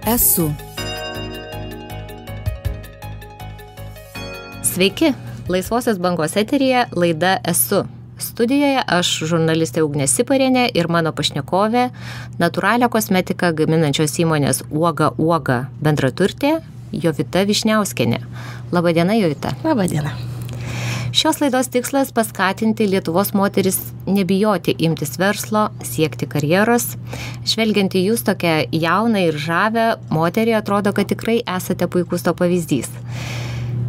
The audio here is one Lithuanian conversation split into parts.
Esu. Sveiki, Laisvosios bangos eteryje laida Esu. Studijoje aš, žurnalistė Ugnė Siparienė ir mano pašnekovė, natūralią kosmetiką gaminančios įmonės Uoga bendraturtė Jovita Višniauskienė. Labadiena, Jovita. Labadiena. Šios laidos tikslas paskatinti Lietuvos moteris nebijoti imtis verslo, siekti karjeros. Žvelgiant į jūs tokią jauną ir žavę moterį, atrodo, kad tikrai esate puikus to pavyzdys.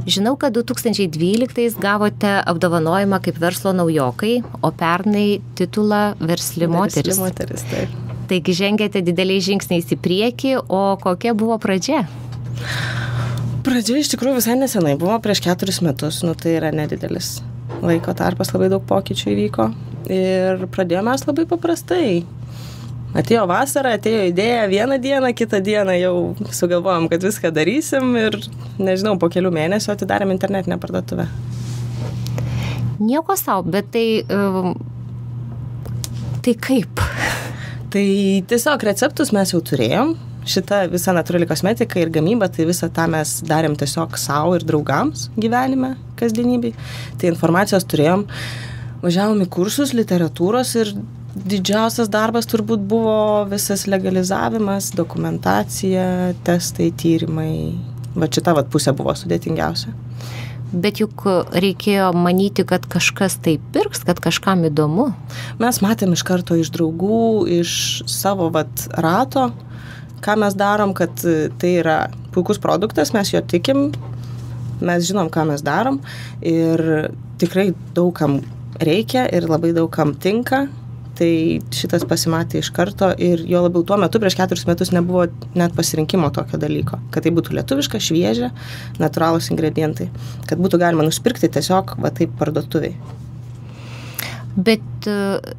Žinau, kad 2012 gavote apdovanojimą kaip verslo naujokai, o pernai titulą Versli moteris. Versli moteris, taip. Taigi žengėte dideliais žingsniais į priekį, o kokia buvo pradžia? Pradžia iš tikrųjų visai nesenai buvo, prieš 4 metus, tai yra nedidelis laiko tarpas, labai daug pokyčių įvyko ir pradėjome mes labai paprastai. Atėjo vasara, atėjo idėja, vieną dieną, kitą dieną jau sugalvojom, kad viską darysim ir, nežinau, po kelių mėnesių atidarėm internetinę parduotuvę. Nieko sau, bet tai kaip? Tai tiesiog receptus mes jau turėjom. Šita visa natūrali kosmetika ir gamyba, tai visą tą mes darėm tiesiog savo ir draugams gyvenime, kasdienybei. Tai informacijos turėjom, važiavom į kursus literatūros ir didžiausias darbas turbūt buvo visas legalizavimas, dokumentacija, testai, tyrimai. Va šita pusė buvo sudėtingiausia. Bet juk reikėjo manyti, kad kažkas tai pirks, kad kažkam įdomu. Mes matėm iš karto iš draugų, iš savo rato, ką mes darom, kad tai yra puikus produktas, mes jo tikim, mes žinom, ką mes darom ir tikrai daugam reikia ir labai daugam tinka, tai šitas pasimatė iš karto ir jo labiau tuo metu, prieš 4 metus nebuvo net pasirinkimo tokio dalyko, kad tai būtų lietuviška, šviežia, natūralūs ingredientai, kad būtų galima nusipirkti tiesiog taip parduotuviai. Bet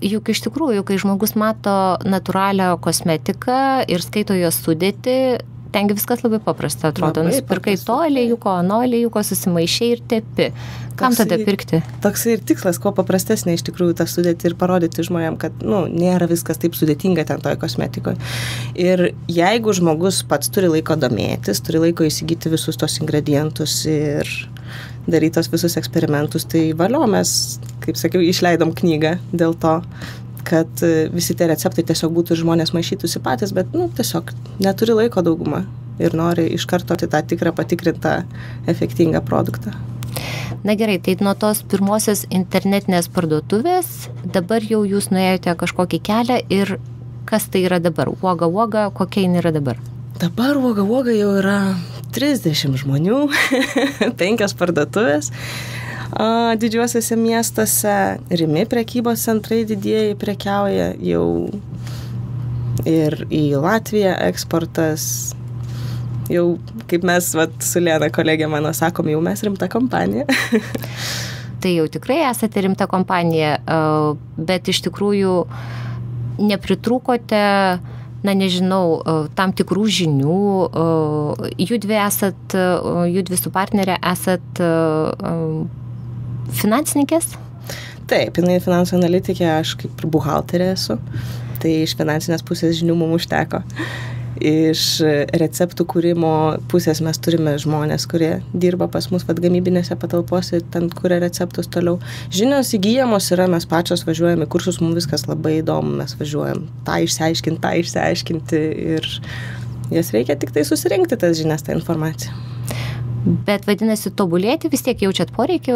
juk iš tikrųjų, kai žmogus mato natūralią kosmetiką ir skaito jos sudėtį, tengi viskas labai paprasta atrodo. Nusipirkai to aliejūko, ano aliejūko, susimaišai ir tepi. Kam tada pirkti? Toks ir tikslas, kuo paprastesnė iš tikrųjų tą sudėtį ir parodyti žmonėm, kad nėra viskas taip sudėtinga ten toj kosmetikoje. Ir jeigu žmogus pats turi laiko domėtis, turi laiko įsigyti visus tos ingredientus ir darytos visus eksperimentus, tai valio mes, kaip sakiau, išleidom knygą dėl to, kad visi tie receptai tiesiog būtų žmonės maišytųsi patys, bet tiesiog neturi laiko dauguma ir nori iš karto tą tikrą patikrintą efektingą produktą. Na gerai, tai nuo tos pirmosios internetinės parduotuvės dabar jau jūs nuėjote kažkokį kelią ir kas tai yra dabar? Uoga, kokia jin yra dabar? Dabar Uoga jau yra 30 žmonių, 5 parduotuvės. Didžiuosiuose miestuose, Rimi prekybos centrai didieji prekiauja jau ir į Latviją eksportas. Jau, kaip mes su Lena kolegė mano sakom, jau mes rimta kompanija. Tai jau tikrai esate rimta kompanija, bet iš tikrųjų nepritrūkote, tam tikrų žinių. Judvi su partnerė esat finansininkės? Taip, jinai finansų analitikė, aš kaip buhalterė esu. Tai iš finansinės pusės žinių mums užteko. Iš receptų kūrimo pusės mes turime žmonės, kurie dirba pas mus gamybinėse patalpose, ten kuria receptus toliau. Žinios įgyjamos yra, mes pačios važiuojame į kursus, mums viskas labai įdomu, mes važiuojam tą išsiaiškinti ir jas reikia tik tai susirinkti tas žinias, tą informaciją. Bet vadinasi, tobulėti vis tiek jaučiat poreikį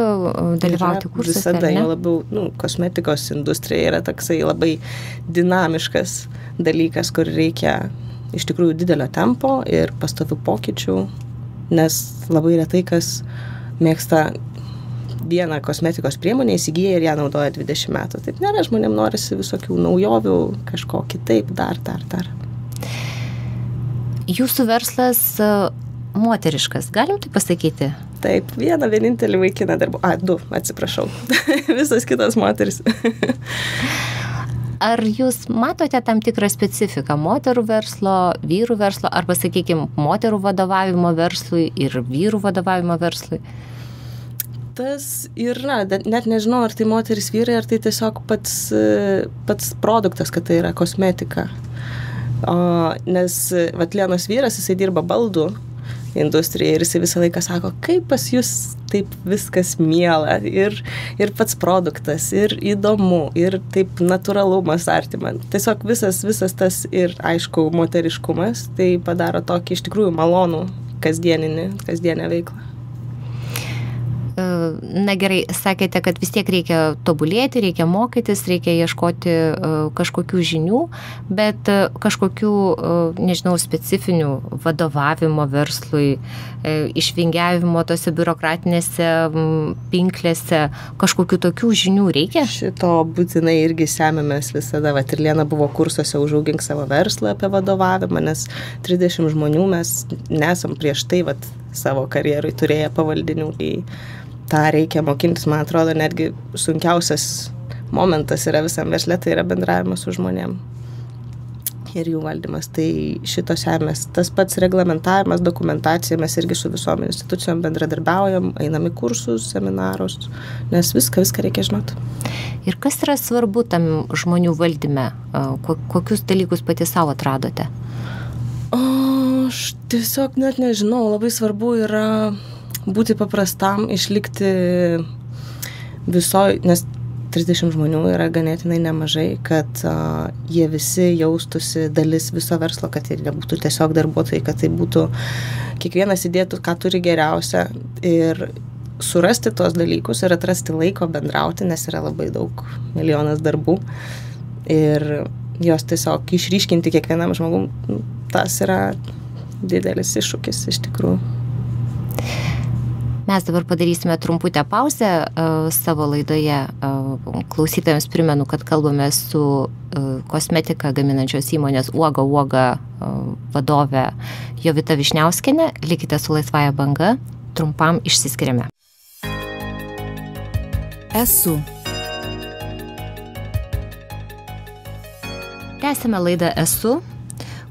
dalyvauti kursuose? Visada, jau labiau, kosmetikos industrija yra toksai labai dinamiškas dalykas, kur reikia iš tikrųjų didelio tempo ir pastovių pokyčių, nes labai retai kas mėgsta vieną kosmetikos priemonę, įsigyja ir ją naudoja 20 metų. Taip nėra, žmonėm norisi visokių naujovių, kažko kitaip, dar. Jūsų verslas moteriškas, galim tai pasakyti? Taip, vieną vienintelį vaikiną darbu. 2, atsiprašau. Visos kitos moteris. Ar jūs matote tam tikrą specifiką moterų verslo, vyrų verslo, arba, sakykime, moterų vadovavimo verslui ir vyrų vadovavimo verslui? Tas yra, net nežinau, ar tai moteris vyrai, ar tai tiesiog pats produktas, kad tai yra kosmetika. Nes Lienos vyras, jisai dirba baldų industrijoje ir jisai visą laiką sako, kaip pas jūs taip viskas miela ir pats produktas, ir įdomu, ir taip natūralumas artima. Tiesiog visas tas ir aišku moteriškumas, tai padaro tokį iš tikrųjų malonų kasdienę veiklą. Na gerai, sakėte, kad vis tiek reikia tobulėti, reikia mokytis, reikia ieškoti kažkokių žinių, bet kažkokių, nežinau, specifinių vadovavimo verslui, išvingiavimo tose biurokratinėse pinklėse, kažkokių tokių žinių reikia? Šito būtinai irgi semėmės visada. Ir Lena buvo kursuose Užaugink savo verslą apie vadovavimą, nes 30 žmonių mes nesam prieš tai savo karjerui turėję pavaldinių. tą reikia mokintis, man atrodo, netgi sunkiausias momentas yra visam versle, tai yra bendravimas su žmonėm ir jų valdymas. Tai šito semės, tas pats reglamentavimas, dokumentacija, mes irgi su visom institucijom bendradarbiaujam, einam į kursus, seminarus, nes viską reikia žinoti. Ir kas yra svarbu tam žmonių valdyme? Kokius dalykus pati savo atradote? Aš tiesiog net nežinau, labai svarbu yra būti paprastam, išlikti nes 30 žmonių yra ganėtinai nemažai, kad jie visi jaustųsi dalis viso verslo, kad jie nebūtų tiesiog darbuotojai, kad tai būtų, kiekvienas įdėtų, ką turi geriausia ir surasti tos dalykus ir atrasti laiko bendrauti, nes yra labai daug, milijonas darbų ir jos tiesiog išryškinti kiekvienam žmogum, tas yra didelis iššūkis iš tikrųjų. Mes dabar padarysime trumputę pauzę savo laidoje. Klausytojams primenu, kad kalbame su kosmetiką gaminančios įmonės Uoga vadove Jovita Vyšniauskienė. Likite su Laisvąja banga. Trumpam išsiskiriame. Esu. Tęsime laidą Esu,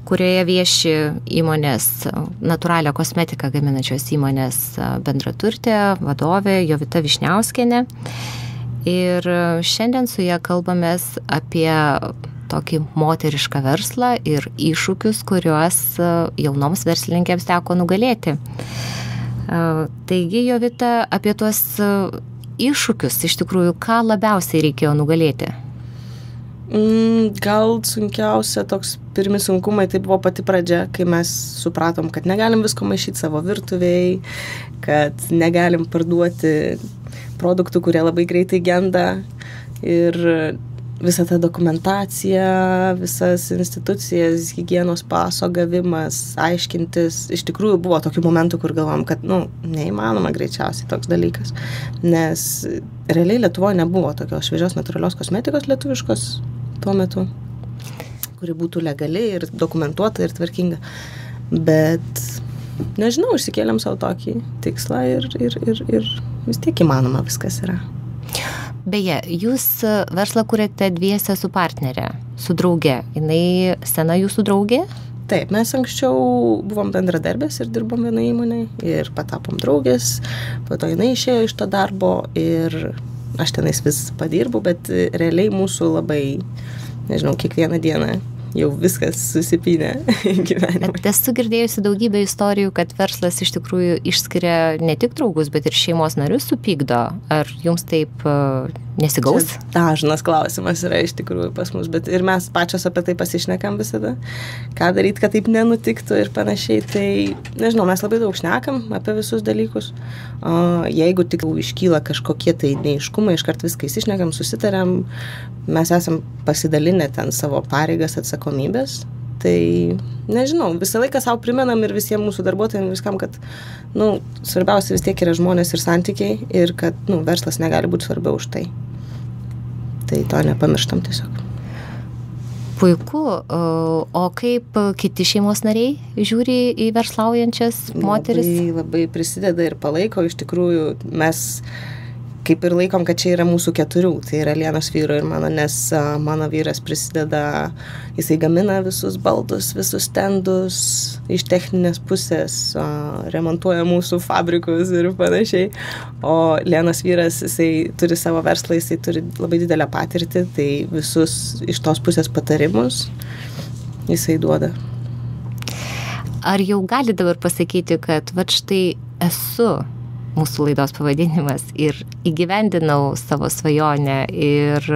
kurioje vieši įmonės, natūralią kosmetiką gaminančios įmonės bendraturtė, vadovė Jovita Vyšniauskienė. Ir šiandien su ją kalbamės apie tokį moterišką verslą ir iššūkius, kuriuos jaunoms verslininkėms teko nugalėti. Taigi, Jovita, apie tuos iššūkius, iš tikrųjų, ką labiausiai reikėjo nugalėti? Gal sunkiausia toks pirmi sunkumai, tai buvo pati pradžia, kai mes supratom, kad negalim visko maišyti savo virtuvėj, kad negalim parduoti produktų, kurie labai greitai genda ir visa ta dokumentacija, visas institucijas, higienos paso gavimas, aiškintis, iš tikrųjų buvo tokių momentų, kur galvom, kad, neįmanoma greičiausiai toks dalykas, nes realiai Lietuvoje nebuvo tokios šviežios natūralios kosmetikos lietuviškos tuo metu, kuri būtų legali ir dokumentuota ir tvarkinga. Bet, nežinau, išsikėlėm savo tokį tikslą ir vis tiek įmanoma viskas yra. Beje, jūs verslą kuriate dviese su partnerė, su drauge. Jinai sena jūsų draugė? Taip, mes anksčiau buvom bendradarbės ir dirbom vienai įmonei ir patapom draugės, po to jinai išėjo iš to darbo ir aš tenais vis padirbu, bet realiai mūsų labai, nežinau, kiekvieną dieną jau viskas susipynė gyvenimą. Bet esu girdėjusi daugybę istorijų, kad verslas iš tikrųjų išskiria ne tik draugus, bet ir šeimos narius supykdo. Ar jums taip nesigaus? Čia dažnas klausimas yra iš tikrųjų pas mus, bet ir mes pačios apie tai pasišnekam visada. Ką daryti, kad taip nenutiktų ir panašiai. Tai, nežinau, mes labai daug šnekam apie visus dalykus. Jeigu tik iškyla kažkokie tai neiškumai, iškart viską įsišnekam, susitariam, mes esam pasidalinę ten savo pareigas, atsakomybės. Tai, nežinau, visą laiką savo primenam ir visiems mūsų darbuotojams viskam, kad, svarbiausia vis tiek yra žmonės ir santykiai ir kad, verslas negali būti svarbiau už tai. Tai to nepamirštam tiesiog. Puiku. O kaip kiti šeimos nariai žiūri į verslaujančias moteris? Labai prisideda ir palaiko. Iš tikrųjų, mes kaip ir laikom, kad čia yra mūsų 4, tai yra Lienos vyro ir mano, nes mano vyras prisideda, jisai gamina visus baldus, visus stendus iš techninės pusės, remontuoja mūsų fabrikus ir panašiai. O Lienos vyras, jisai turi savo verslą, jisai turi labai didelę patirtį, tai visus iš tos pusės patarimus jisai duoda. Ar jau gali dabar pasakyti, kad vat štai esu mūsų laidos pavadinimas ir įgyvendinau savo svajonę ir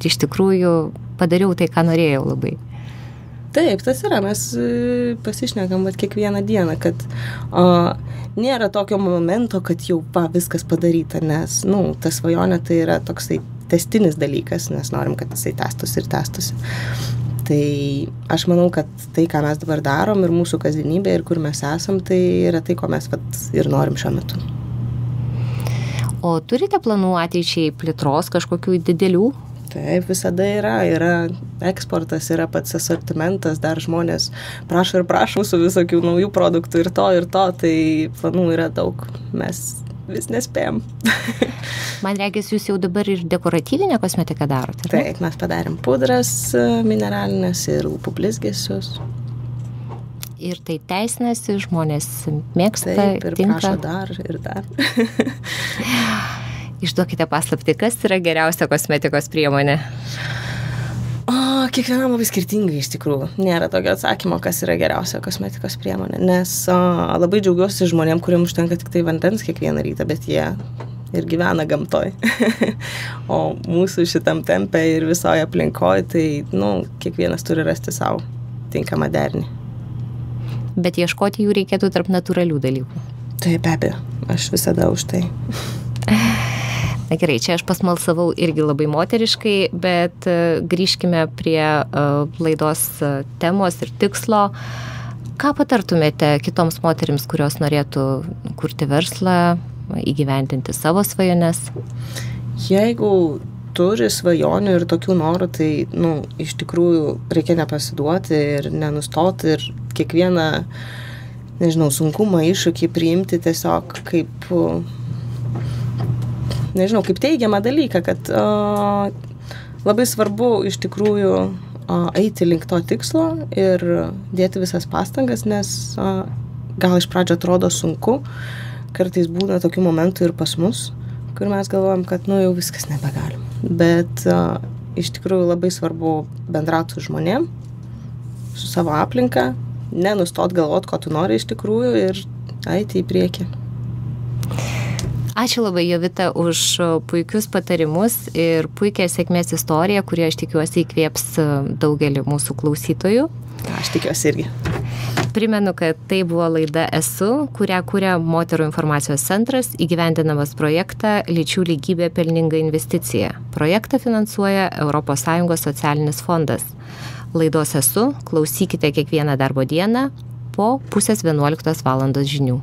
iš tikrųjų padariau tai, ką norėjau labai? Taip, tas yra, mes pasišnekam kiekvieną dieną, kad nėra tokio momento, kad jau viskas padaryta, nes, ta svajonė tai yra toksai testinis dalykas, nes norim, kad jisai tęstųsi. Tai aš manau, kad tai, ką mes dabar darom ir mūsų kasdienybė ir kur mes esam, tai yra tai, ko mes ir norim šiuo metu. O turite planų ateičiai plėtros kažkokių didelių? Taip, visada yra eksportas, yra pats asortimentas, dar žmonės prašo mūsų visokių naujų produktų ir to, tai planų yra daug, mes vis nespėjom. Man reikės, jūs jau dabar ir dekoratyvinę kosmetiką darote? Taip, mes padarėm pudras mineralinės ir lūpų blizgesius. Ir tai teisinasi, žmonės mėgsta, taip, ir tinka. prašo dar ir dar. Išduokite paslaptį, kas yra geriausia kosmetikos priemonė? Kiekvienam labai skirtingai iš tikrųjų. Nėra tokio atsakymo, kas yra geriausia kosmetikos priemonė, nes labai džiaugiuosi žmonėm, kuriem užtenka tik tai vandens kiekvieną rytą, bet jie ir gyvena gamtoj. O mūsų šitam tempe ir visoje aplinkoje, tai, kiekvienas turi rasti savo tinkamą derinį. Bet ieškoti jų reikėtų tarp natūralių dalykų. Taip, be abejo, aš visada už tai. Na gerai, čia aš pasmalsavau irgi labai moteriškai, bet grįžkime prie laidos temos ir tikslo. Ką patartumėte kitoms moterims, kurios norėtų kurti verslą, įgyvendinti savo svajones? Jeigu turi svajonių ir tokių norų, tai, iš tikrųjų reikia nepasiduoti ir nenustoti ir kiekvieną, sunkumą, iššūkį priimti tiesiog kaip teigiamą dalyką, kad labai svarbu iš tikrųjų eiti link to tikslo ir dėti visas pastangas, nes gal iš pradžio atrodo sunku, kartais būna tokių momentų ir pas mus, kur mes galvojam, kad jau viskas nebegalim. Bet iš tikrųjų labai svarbu bendrauti su žmonėm, su savo aplinka, nenustot galvot, ko tu nori iš tikrųjų ir eiti į priekį. Ačiū labai, Jovita, už puikius patarimus ir puikią sėkmės istoriją, kurią aš tikiuosi įkvėps daugelį mūsų klausytojų. Aš tikiuosi irgi. Primenu, kad tai buvo laida Esu, kurią kuria Moterų informacijos centras, įgyvendinamas projektą Lyčių lygybė pelninga investicija. Projektą finansuoja ES socialinis fondas. Laidos Esu klausykite kiekvieną darbo dieną po 10:30 val. Žinių.